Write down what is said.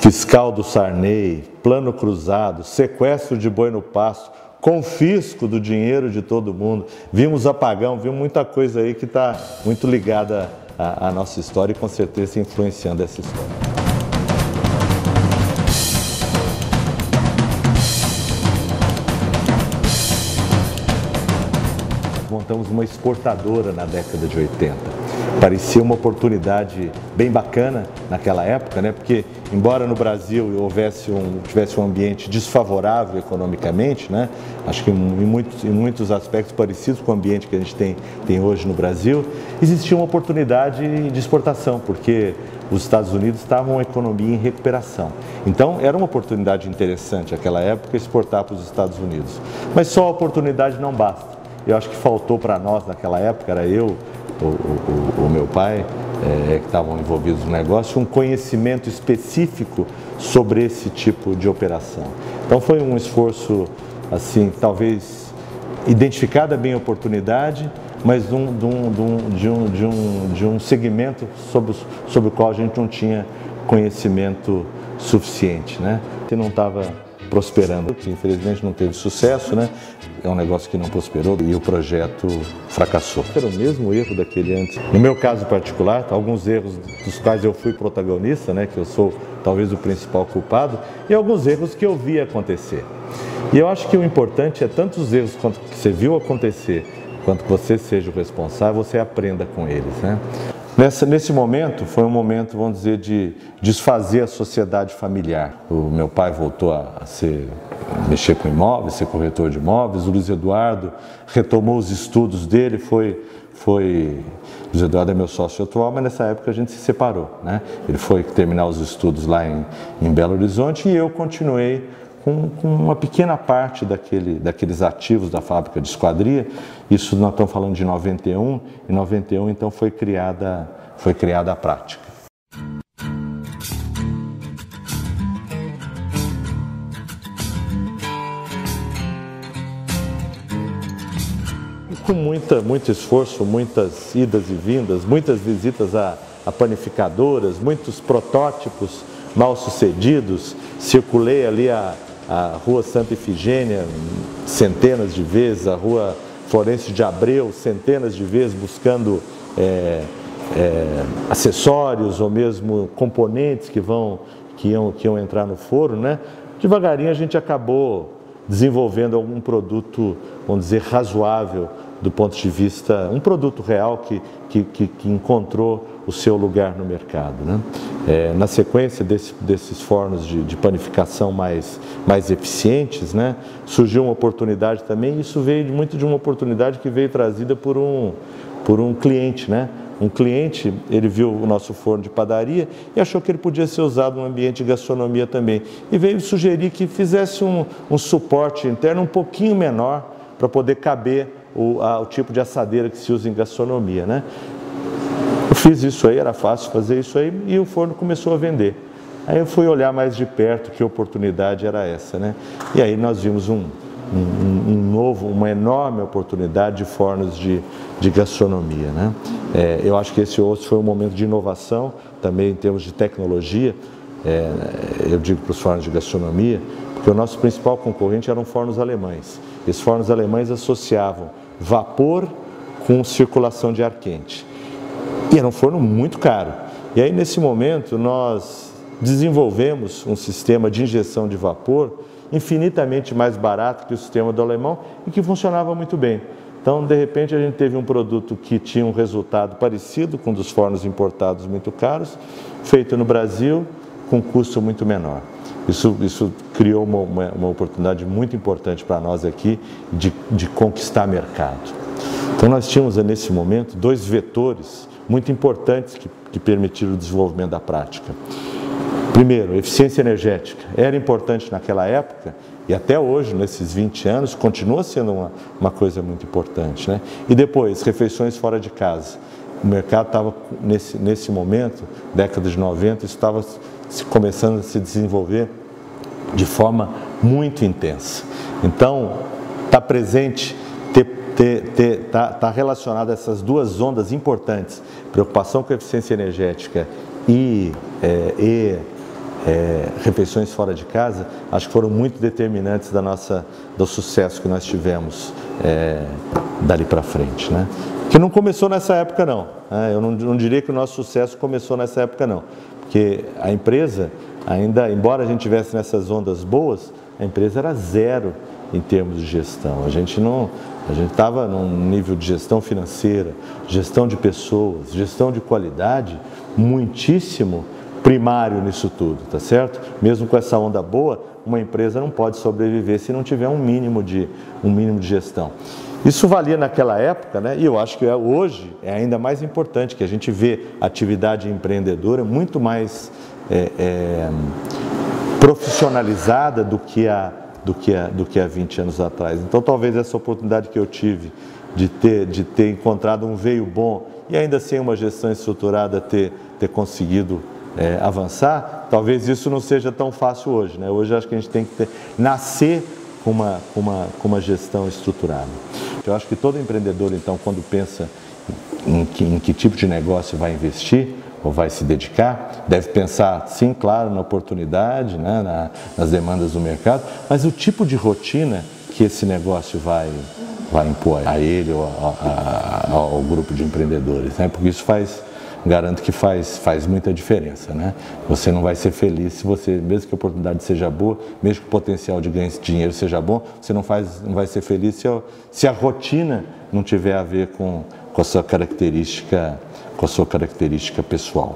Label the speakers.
Speaker 1: fiscal do Sarney, plano cruzado, sequestro de boi no pasto, confisco do dinheiro de todo mundo, vimos apagão, vimos muita coisa aí que está muito ligada à nossa história e com certeza influenciando essa história. Montamos uma exportadora na década de 80. Parecia uma oportunidade bem bacana naquela época, né? Porque embora no Brasil tivesse um ambiente desfavorável economicamente, né? Acho que em muitos aspectos parecidos com o ambiente que a gente tem hoje no Brasil, existia uma oportunidade de exportação, porque os Estados Unidos estavam uma economia em recuperação. Então era uma oportunidade interessante naquela época exportar para os Estados Unidos. Mas só a oportunidade não basta. Eu acho que faltou para nós naquela época, era eu, o meu pai, que estavam envolvidos no negócio, um conhecimento específico sobre esse tipo de operação. Então foi um esforço, assim, talvez identificada bem a oportunidade, mas de um segmento sobre o qual a gente não tinha conhecimento suficiente, né? Que não estava prosperando, que infelizmente não teve sucesso, né? É um negócio que não prosperou e o projeto fracassou. Era o mesmo erro daquele antes. No meu caso particular, alguns erros dos quais eu fui protagonista, né? Que eu sou talvez o principal culpado, e alguns erros que eu vi acontecer. E eu acho que o importante é tanto os erros quanto que você viu acontecer, quanto que você seja o responsável, você aprenda com eles, né? Nesse momento, foi um momento, vamos dizer, de desfazer a sociedade familiar. O meu pai voltou a mexer com imóveis, ser corretor de imóveis. O Luiz Eduardo retomou os estudos dele, Luiz Eduardo é meu sócio atual, mas nessa época a gente se separou, né? Ele foi terminar os estudos lá em Belo Horizonte e eu continuei com uma pequena parte daqueles ativos da fábrica de esquadria. Isso nós estamos falando de 91, em 91 então foi criada a prática. Com muito esforço, muitas idas e vindas, muitas visitas a panificadoras, muitos protótipos mal sucedidos, circulei ali a Rua Santa Efigênia centenas de vezes, a Rua Florencio de Abreu centenas de vezes, buscando acessórios ou mesmo componentes que iam entrar no forno, né? Devagarinho a gente acabou desenvolvendo algum produto, vamos dizer, razoável do ponto de vista, um produto real que encontrou o seu lugar no mercado, né? Na sequência desses fornos de panificação mais eficientes, né, surgiu uma oportunidade também, e isso veio muito de uma oportunidade que veio trazida por um cliente, né? Um cliente, ele viu o nosso forno de padaria e achou que ele podia ser usado no ambiente de gastronomia também. E veio sugerir que fizesse um suporte interno um pouquinho menor para poder caber o tipo de assadeira que se usa em gastronomia, né? Eu fiz isso aí, era fácil fazer isso aí e o forno começou a vender. Aí eu fui olhar mais de perto que oportunidade era essa, né? E aí nós vimos uma enorme oportunidade de fornos de gastronomia, né? Eu acho que esse outro foi um momento de inovação, também em termos de tecnologia, eu digo para os fornos de gastronomia, porque o nosso principal concorrente eram fornos alemães. Esses fornos alemães associavam vapor com circulação de ar quente. E era um forno muito caro. E aí, nesse momento, nós desenvolvemos um sistema de injeção de vapor infinitamente mais barato que o sistema do alemão e que funcionava muito bem. Então, de repente, a gente teve um produto que tinha um resultado parecido com um dos fornos importados muito caros, feito no Brasil, com custo muito menor. Isso criou uma oportunidade muito importante para nós aqui de conquistar mercado. Então, nós tínhamos, nesse momento, dois vetores muito importantes que permitiram o desenvolvimento da prática. Primeiro, eficiência energética. Era importante naquela época e até hoje, nesses 20 anos, continua sendo uma coisa muito importante, né? E depois, refeições fora de casa. O mercado estava, nesse momento, década de 90, estava começando a se desenvolver de forma intensa. Então, está presente, está relacionado a essas duas ondas importantes, preocupação com a eficiência energética e refeições fora de casa, acho que foram muito determinantes do sucesso que nós tivemos dali para frente, né? Que não começou nessa época não, né? Eu não diria que o nosso sucesso começou nessa época não, porque a empresa ainda, embora a gente tivesse nessas ondas boas, a empresa era zero em termos de gestão. A gente estava num nível de gestão financeira, gestão de pessoas, gestão de qualidade muitíssimo primário nisso tudo, tá certo? Mesmo com essa onda boa, uma empresa não pode sobreviver se não tiver um mínimo de gestão. Isso valia naquela época, né? E eu acho que hoje é ainda mais importante, que a gente vê a atividade empreendedora muito mais profissionalizada do que há 20 anos atrás. Então, talvez essa oportunidade que eu tive de ter encontrado um veio bom e ainda sem uma gestão estruturada ter conseguido avançar, talvez isso não seja tão fácil hoje, né? Hoje acho que a gente tem que nascer com uma gestão estruturada. Eu acho que todo empreendedor, então, quando pensa em que tipo de negócio vai investir ou vai se dedicar, deve pensar, sim, claro, na oportunidade, né, nas demandas do mercado, mas o tipo de rotina que esse negócio vai impor a ele ou ao grupo de empreendedores, né? Porque isso garanto que faz muita diferença, né? Você não vai ser feliz se você, mesmo que a oportunidade seja boa, mesmo que o potencial de ganho de dinheiro seja bom, você não vai ser feliz se a rotina não tiver a ver com a sua característica pessoal.